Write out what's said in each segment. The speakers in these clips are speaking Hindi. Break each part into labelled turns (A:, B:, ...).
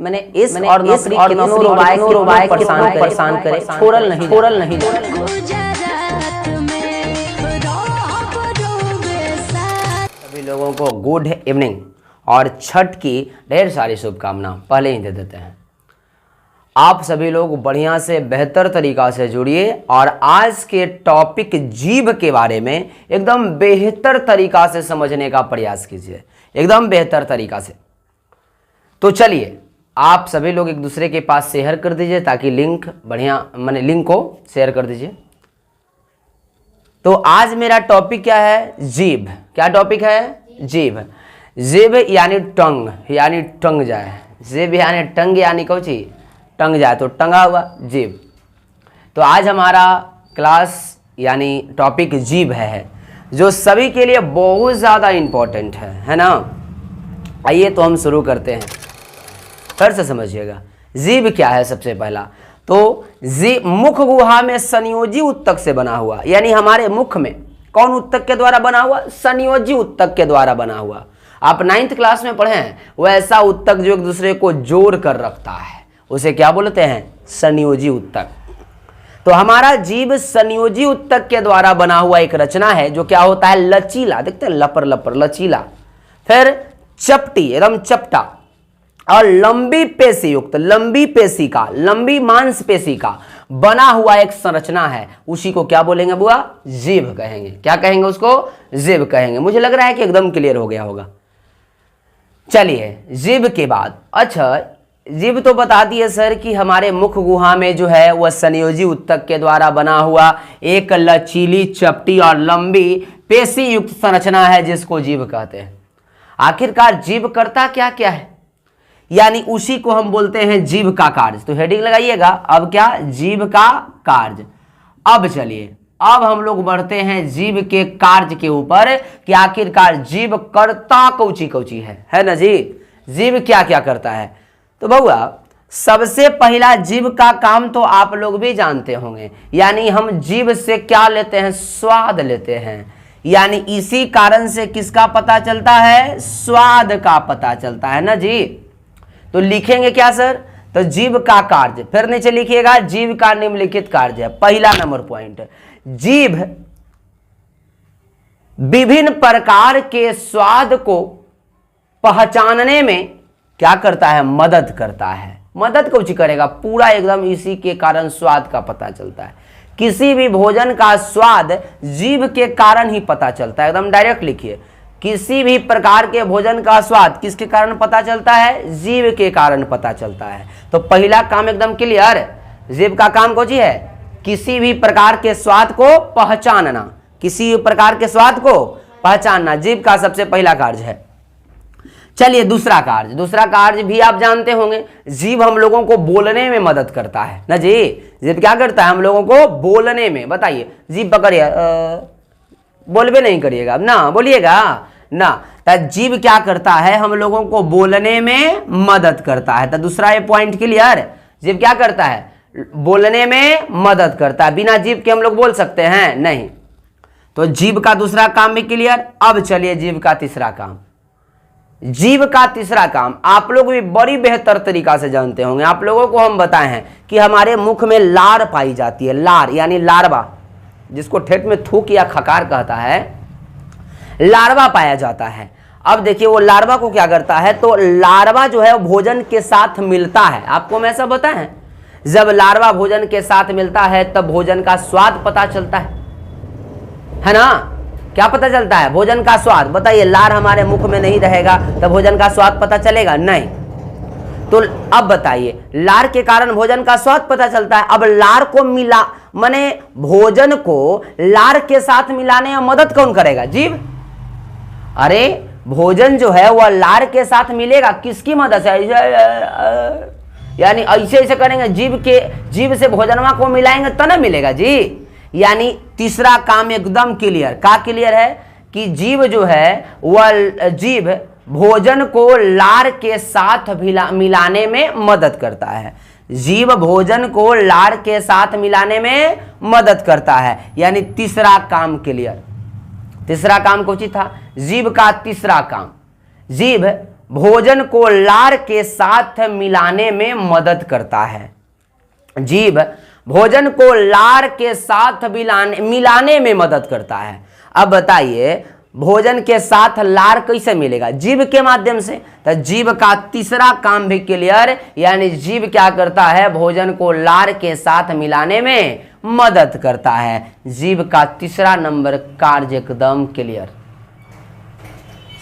A: मैंने इस और नौकरी परेशान करे, छोड़ल नहीं। सभी लोगों को गुड इवनिंग और छठ की ढेर सारी शुभकामनाएं पहले ही दे देते हैं। आप सभी लोग बढ़िया से बेहतर तरीका से जुड़िए और आज के टॉपिक जीभ के बारे में एकदम बेहतर तरीका से समझने का प्रयास कीजिए, एकदम बेहतर तरीका से। तो चलिए आप सभी लोग एक दूसरे के पास शेयर कर दीजिए ताकि लिंक लिंक को शेयर कर दीजिए। तो आज मेरा टॉपिक क्या है? जीभ। क्या टॉपिक है? जीभ। जीभ यानी टंग, यानी टंग जाए। जीभ यानी टंग, यानी कौची टंग जाए, तो टंगा हुआ जीभ। तो आज हमारा क्लास यानी टॉपिक जीभ है, जो सभी के लिए बहुत ज़्यादा इम्पोर्टेंट है ना। आइए तो हम शुरू करते हैं, फिर से समझिएगा जीभ क्या है। सबसे पहला तो जीभ मुख गुहा में संयोजी उत्तक से बना हुआ, यानी हमारे मुख में कौन उत्तक के द्वारा बना हुआ? संयोजी उत्तक के द्वारा बना हुआ। आप 9th क्लास में पढ़े हैं, वो ऐसा उत्तक जो एक दूसरे को जोड़ कर रखता है, उसे क्या बोलते हैं? संयोजी उत्तक। तो हमारा जीभ संयोजी उत्तक के द्वारा बना हुआ एक रचना है जो क्या होता है? लचीला। देखते हैं, लपर लपर लचीला, फिर चपटी, एकदम चपटा, और लंबी पेशी युक्त, लंबी पेशी का, लंबी मांसपेशी का बना हुआ एक संरचना है। उसी को क्या बोलेंगे बुआ? जीभ कहेंगे। क्या कहेंगे उसको? जीभ कहेंगे। मुझे लग रहा है कि एकदम क्लियर हो गया होगा। चलिए जीभ के बाद, अच्छा जीभ तो बता दिए सर कि हमारे मुख गुहा में जो है वह संयोजी उत्तक के द्वारा बना हुआ एक लचीली, चपटी और लंबी पेशी युक्त संरचना है जिसको जीभ कहते हैं। आखिरकार जीभ करता क्या क्या है, यानी उसी को हम बोलते हैं जीभ का कार्य। तो हेडिंग लगाइएगा, अब क्या? जीभ का कार्य। अब चलिए अब हम लोग बढ़ते हैं जीभ के कार्य के ऊपर कि आखिरकार जीभ करता कौची कौची है ना जी। जीभ क्या क्या करता है? तो बउआ सबसे पहला जीभ का काम तो आप लोग भी जानते होंगे, यानी हम जीभ से क्या लेते हैं? स्वाद लेते हैं। यानी इसी कारण से किसका पता चलता है? स्वाद का पता चलता है ना जी। तो लिखेंगे क्या सर? तो जीभ का कार्य, फिर नीचे लिखिएगा जीभ का निम्नलिखित कार्य है। पहला नंबर पॉइंट, जीभ विभिन्न प्रकार के स्वाद को पहचानने में क्या करता है? मदद करता है। मदद कौन करेगा? पूरा एकदम इसी के कारण स्वाद का पता चलता है। किसी भी भोजन का स्वाद जीभ के कारण ही पता चलता है। एकदम डायरेक्ट लिखिए, किसी भी प्रकार के भोजन का स्वाद किसके कारण पता चलता है? जीभ के कारण पता चलता है। तो पहला काम एकदम क्लियर। जीभ का काम कौन है? किसी भी प्रकार के स्वाद को पहचानना, किसी प्रकार के स्वाद को पहचानना जीभ का सबसे पहला कार्य है। चलिए दूसरा कार्य, दूसरा कार्य भी आप जानते होंगे, जीभ हम लोगों को बोलने में मदद करता है ना जी। जीभ क्या करता है? हम लोगों को बोलने में। बताइए, जीभ पकड़िए, बोलबे नहीं करिएगा ना, बोलिएगा ना। तो जीभ क्या करता है? हम लोगों को बोलने में मदद करता है। तो दूसरा ये पॉइंट क्लियर। जीभ क्या करता है? बोलने में मदद करता है। बिना जीभ के हम लोग बोल सकते हैं? नहीं। तो जीभ का दूसरा काम भी क्लियर। अब चलिए जीभ का तीसरा काम। जीभ का तीसरा काम आप लोग भी बड़ी बेहतर तरीका से जानते होंगे। आप लोगों को हम बताए हैं कि हमारे मुख में लार पाई जाती है। लार यानी लार्वा, जिसको ठेठ में थूक या खकार कहता है, लार्वा पाया जाता है। अब देखिए वो लार्वा को क्या करता है? तो लार्वा जो है वो भोजन के साथ मिलता है। आपको हम ऐसा बताएं, जब लार्वा भोजन के साथ मिलता है तब भोजन का स्वाद पता चलता है ना। क्या पता चलता है? भोजन का स्वाद। बताइए, लार हमारे मुख में नहीं रहेगा तब भोजन का स्वाद पता चलेगा? नहीं। तो अब बताइए, लार के कारण भोजन का स्वाद पता चलता है। अब लार को मिला, माने भोजन को लार के साथ मिलाने में मदद कौन करेगा? जीभ। अरे भोजन जो है वह लार के साथ मिलेगा, किसकी मदद से? यानी ऐसे ऐसे करेंगे, जीभ से भोजनवा को मिलाएंगे तो ना मिलेगा जी। यानी तीसरा काम एकदम क्लियर। का क्लियर है? कि जीभ जो है वह जीभ भोजन को लार के साथ मिलाने में मदद करता है। जीभ भोजन को लार के साथ मिलाने में मदद करता है, यानी तीसरा काम क्लियर। तीसरा काम कौन सी था? जीभ का तीसरा काम, जीभ भोजन को लार के साथ मिलाने में मदद करता है। जीभ भोजन को लार के साथ मिलाने में मदद करता है। अब बताइए भोजन के साथ लार कैसे मिलेगा? जीभ के माध्यम से। तो जीभ का तीसरा काम भी क्लियर, यानी जीभ क्या करता है? भोजन को लार के साथ मिलाने में मदद करता है। जीभ का तीसरा नंबर कार्य एकदम क्लियर,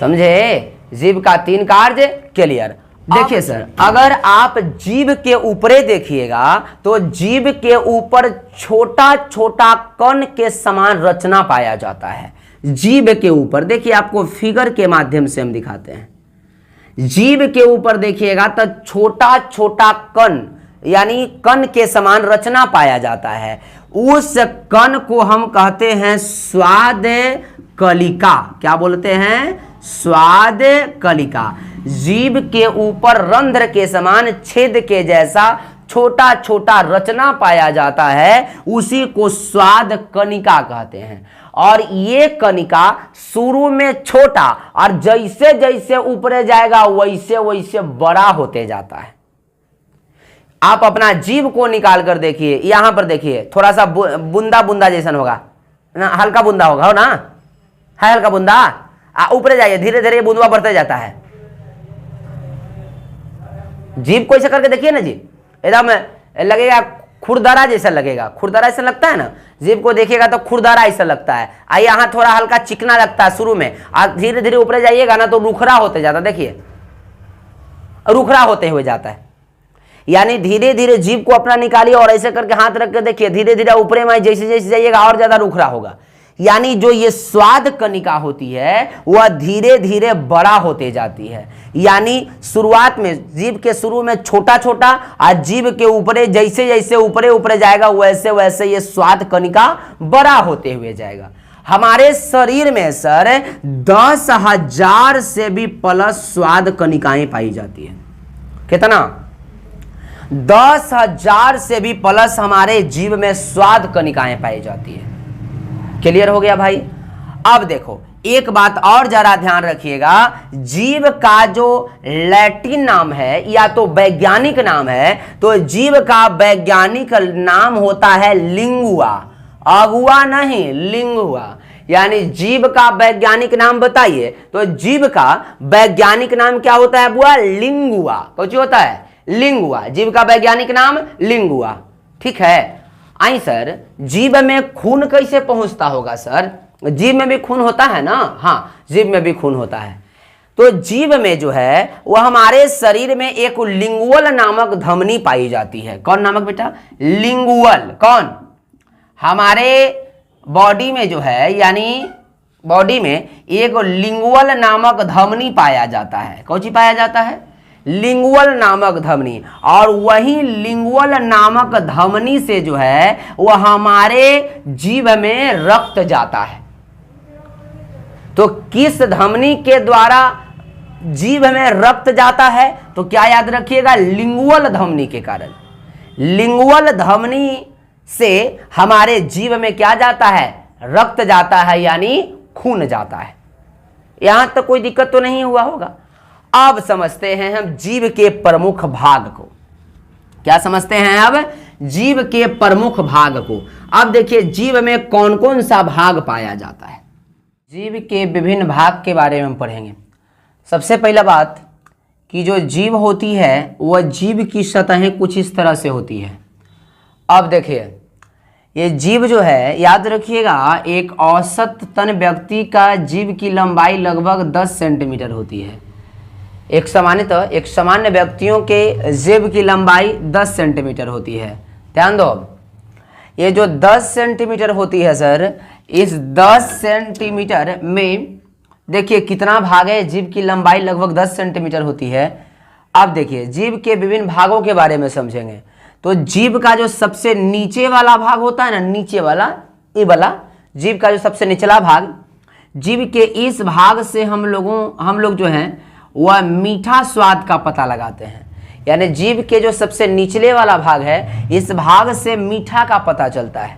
A: समझे? जीभ का 3 कार्य क्लियर। देखिए सर, अगर आप जीभ के ऊपरे देखिएगा तो जीभ के ऊपर छोटा छोटा कण के समान रचना पाया जाता है। जीभ के ऊपर देखिए, आपको फिगर के माध्यम से हम दिखाते हैं। जीभ के ऊपर देखिएगा तो छोटा छोटा कण यानी कण के समान रचना पाया जाता है। उस कण को हम कहते हैं स्वाद कलिका। क्या बोलते हैं? स्वाद कलिका। जीभ के ऊपर रंध्र के समान छेद के जैसा छोटा छोटा रचना पाया जाता है, उसी को स्वाद कणिका कहते हैं। और ये कणिका शुरू में छोटा और जैसे जैसे ऊपरे जाएगा वैसे वैसे बड़ा होते जाता है। आप अपना जीभ को निकाल कर देखिए, यहां पर देखिए, थोड़ा सा बूंदा बूंदा जैसा होगा ना, हल्का बूंदा होगा, हो ना, है हल्का बूंदा। ऊपरे जाइए, धीरे धीरे बूंदा बढ़ते जाता है। जीभ को ऐसे करके देखिए ना, जीभ एकदम लगेगा खुरदरा जैसा लगेगा। खुरदरा ऐसा लगता है ना, जीभ को देखिएगा तो खुरदरा ऐसा लगता है। यहाँ थोड़ा हल्का चिकना लगता है शुरू में, आप धीरे धीरे ऊपर जाइएगा ना तो रुखरा होते जाता है। देखिए रुखरा होते हुए जाता है। यानी धीरे धीरे जीभ को अपना निकालिए और ऐसे करके हाथ रख के देखिए, धीरे धीरे ऊपरे में जैसे जैसे जाइएगा और ज्यादा रुखरा होगा। यानी जो ये स्वाद कणिका होती है वह धीरे धीरे बड़ा होते जाती है। यानी शुरुआत में जीभ के शुरू में छोटा छोटा और जीभ के ऊपरे जैसे जैसे ऊपरे ऊपरे जाएगा वैसे वैसे ये स्वाद कणिका बड़ा होते हुए जाएगा। हमारे शरीर में सर 10,000 से भी प्लस स्वाद कणिकाएं पाई जाती है। कितना? 10,000 से भी प्लस हमारे जीभ में स्वाद कणिकाएं पाई जाती है। क्लियर हो गया भाई? अब देखो एक बात और जरा ध्यान रखिएगा, जीभ का जो लैटिन नाम है या तो वैज्ञानिक नाम है, तो जीभ का वैज्ञानिक नाम होता है लिंगुआ। अगुआ नहीं, लिंगुआ। यानी जीभ का वैज्ञानिक नाम बताइए, तो जीभ का वैज्ञानिक नाम क्या होता है बुआ? लिंगुआ। कुछ होता है लिंगुआ। जीभ का वैज्ञानिक नाम लिंगुआ। ठीक है। आई सर, जीभ में खून कैसे पहुंचता होगा सर? जीभ में भी खून होता है ना? हाँ, जीभ में भी खून होता है। तो जीभ में जो है वह हमारे शरीर में एक लिंगुअल नामक धमनी पाई जाती है। कौन नामक बेटा? लिंगुअल। कौन? हमारे बॉडी में जो है, यानी बॉडी में एक लिंगुअल नामक धमनी पाया जाता है। कौन सी पाया जाता है? लिंगुअल नामक धमनी। और वही लिंगुअल नामक धमनी से जो है वह हमारे जीभ में रक्त जाता है। तो किस धमनी के द्वारा जीभ में रक्त जाता है? तो क्या याद रखिएगा? लिंगुअल धमनी के कारण। लिंगुअल धमनी से हमारे जीभ में क्या जाता है? रक्त जाता है, यानी खून जाता है। यहां तक कोई दिक्कत तो नहीं हुआ होगा? अब समझते हैं हम जीभ के प्रमुख भाग को। क्या समझते हैं अब? जीभ के प्रमुख भाग को। अब देखिए जीभ में कौन कौन सा भाग पाया जाता है। जीभ के विभिन्न भाग के बारे में हम पढ़ेंगे। सबसे पहला बात कि जो जीभ होती है वह जीभ की सतहें कुछ इस तरह से होती है। अब देखिए ये जीभ जो है, याद रखिएगा, एक औसत तन व्यक्ति का जीभ की लंबाई लगभग 10 सेंटीमीटर होती है। एक सामान्य व्यक्तियों के जीभ की लंबाई 10 सेंटीमीटर होती है। ध्यान दो, ये जो 10 सेंटीमीटर होती है सर, इस 10 सेंटीमीटर में देखिए कितना भाग है। जीभ की लंबाई लगभग 10 सेंटीमीटर होती है। अब देखिए जीभ के विभिन्न भागों के बारे में समझेंगे। तो जीभ का जो सबसे नीचे वाला भाग होता है ना, नीचे वाला, ये वाला जीभ का जो सबसे निचला भाग, जीभ के इस भाग से हम लोग जो हैं वह मीठा स्वाद का पता लगाते हैं। यानी जीभ के जो सबसे निचले वाला भाग है, इस भाग से मीठा का पता चलता है।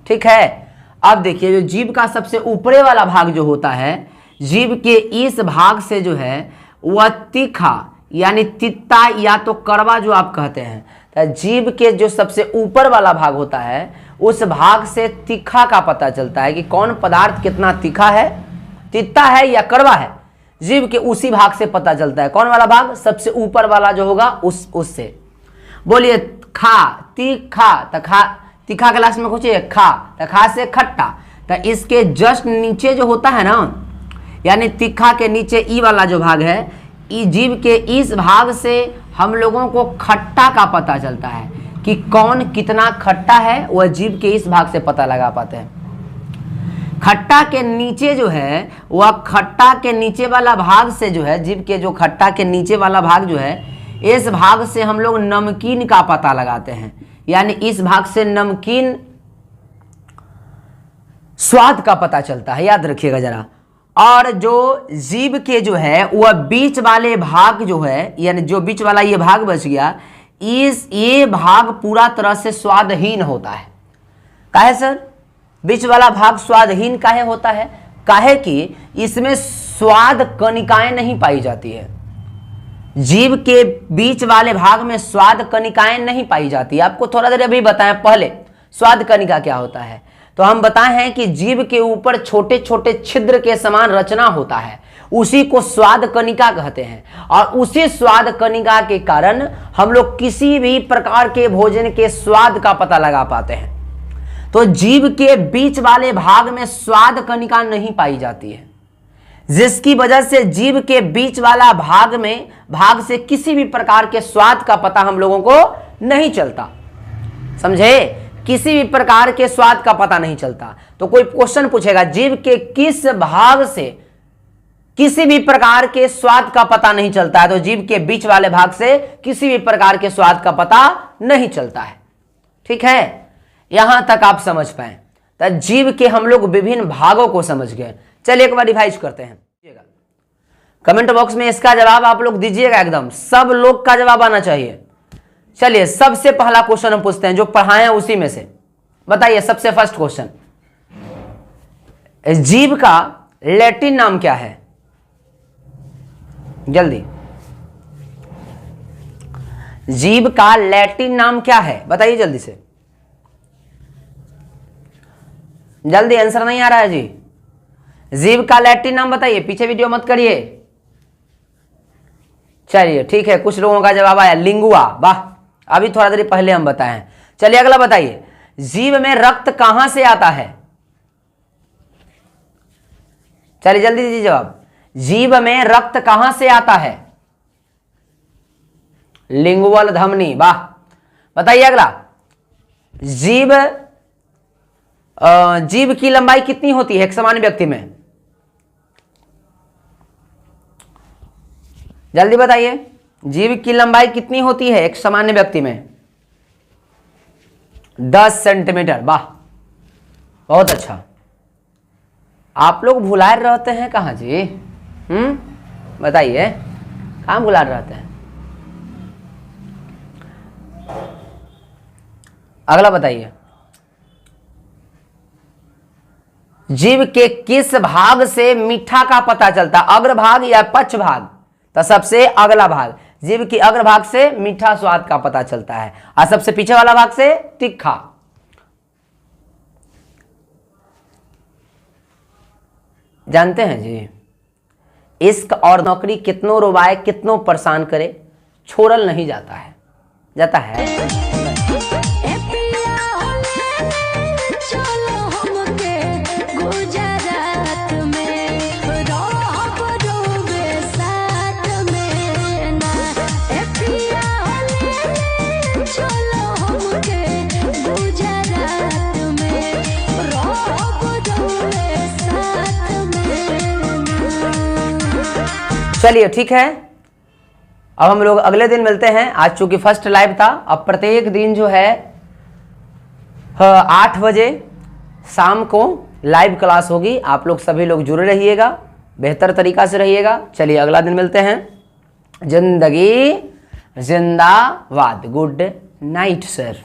A: ठीक है। अब देखिए जो जीभ का सबसे ऊपरे वाला भाग जो होता है, जीभ के इस भाग से जो है वह तीखा यानी तित्ता या तो कड़वा जो आप कहते हैं, तो जीभ के जो सबसे ऊपर वाला भाग होता है उस भाग से तीखा का पता चलता है कि कौन पदार्थ कितना तीखा है, तित्ता है या कड़वा है। जीभ के उसी भाग से पता चलता है। कौन वाला भाग? सबसे ऊपर वाला जो होगा उससे। बोलिए खा, तीखा, तो खा तीखा क्लास में पूछिए खा, तो खा से खट्टा, तो इसके जस्ट नीचे जो होता है ना, यानी तीखा के नीचे ई वाला जो भाग है, जीभ के इस भाग से हम लोगों को खट्टा का पता चलता है कि कौन कितना खट्टा है, वह जीभ के इस भाग से पता लगा पाते हैं। खट्टा के नीचे जो है, वह खट्टा के नीचे वाला भाग से जो है, जीभ के जो खट्टा के नीचे वाला भाग जो है, इस भाग से हम लोग नमकीन का पता लगाते हैं, यानी इस भाग से नमकीन स्वाद का पता चलता है, याद रखिएगा जरा। और जो जीभ के जो है वह बीच वाले भाग जो है, यानी जो बीच वाला ये भाग बच गया, ये भाग पूरा तरह से स्वादहीन होता है। काहे सर बीच वाला भाग स्वादहीन काहे होता है? काहे कि इसमें स्वाद कणिकाएं नहीं पाई जाती है। जीभ के बीच वाले भाग में स्वाद कणिकाएं नहीं पाई जाती। आपको थोड़ा देर अभी बताएं पहले स्वाद कणिका क्या होता है, तो हम बताए हैं कि जीभ के ऊपर छोटे छोटे छिद्र के समान रचना होता है, उसी को स्वाद कणिका कहते हैं। और उसी स्वाद कणिका के कारण हम लोग किसी भी प्रकार के भोजन के स्वाद का पता लगा पाते हैं। तो जीभ के बीच वाले भाग में स्वाद कणिका नहीं पाई जाती है, जिसकी वजह से जीभ के बीच वाला भाग से किसी भी प्रकार के स्वाद का पता हम लोगों को नहीं चलता। समझे? किसी भी प्रकार के स्वाद का पता नहीं चलता। तो कोई क्वेश्चन पूछेगा जीभ के किस भाग से किसी भी प्रकार के स्वाद का पता नहीं चलता है, तो जीभ के बीच वाले भाग से किसी भी प्रकार के स्वाद का पता नहीं चलता है। ठीक है, यहां तक आप समझ पाए। तो जीभ के हम लोग विभिन्न भागों को समझ गए। चलिए एक बार रिवाइज करते हैं। कमेंट बॉक्स में इसका जवाब आप लोग दीजिएगा, एकदम सब लोग का जवाब आना चाहिए। चलिए सबसे पहला क्वेश्चन हम पूछते हैं, जो पढ़ाए हैं उसी में से। बताइए सबसे फर्स्ट क्वेश्चन, जीभ का लैटिन नाम क्या है? जल्दी, जीभ का लैटिन नाम क्या है? बताइए जल्दी से, जल्दी आंसर नहीं आ रहा है जी। जीभ का लैटिन नाम बताइए, पीछे वीडियो मत करिए। चलिए ठीक है, कुछ लोगों का जवाब आया लिंगुआ, वाह, अभी थोड़ा देर पहले हम बताएं। चलिए अगला बताइए, जीभ में रक्त कहां से आता है? चलिए जल्दी दीजिए जवाब। जीभ में रक्त कहां से आता है? लिंगुअल धमनी, वाह। बताइए अगला, जीभ की लंबाई कितनी होती है एक सामान्य व्यक्ति में? जल्दी बताइए, जीभ की लंबाई कितनी होती है एक सामान्य व्यक्ति में? 10 सेंटीमीटर, वाह, बहुत अच्छा। आप लोग भुलाए रहते हैं कहाँ जी? बताइए, कहाँ भुलाए रहते हैं? अगला बताइए, जीभ के किस भाग से मीठा का पता चलता? अग्रभाग या पक्ष भाग? तो सबसे अगला भाग, जीभ की अग्रभाग से मीठा स्वाद का पता चलता है, और सबसे पीछे वाला भाग से तीखा। जानते हैं जी, इश्क और नौकरी कितनों रुबाए कितनों परेशान करे, छोड़ल नहीं जाता है, जाता है। चलिए ठीक है, अब हम लोग अगले दिन मिलते हैं। आज चूंकि फर्स्ट लाइव था, अब प्रत्येक दिन जो है 8 बजे शाम को लाइव क्लास होगी। आप लोग सभी लोग जुड़े रहिएगा, बेहतर तरीका से रहिएगा। चलिए अगला दिन मिलते हैं। जिंदगी जिंदाबाद। Good night sir.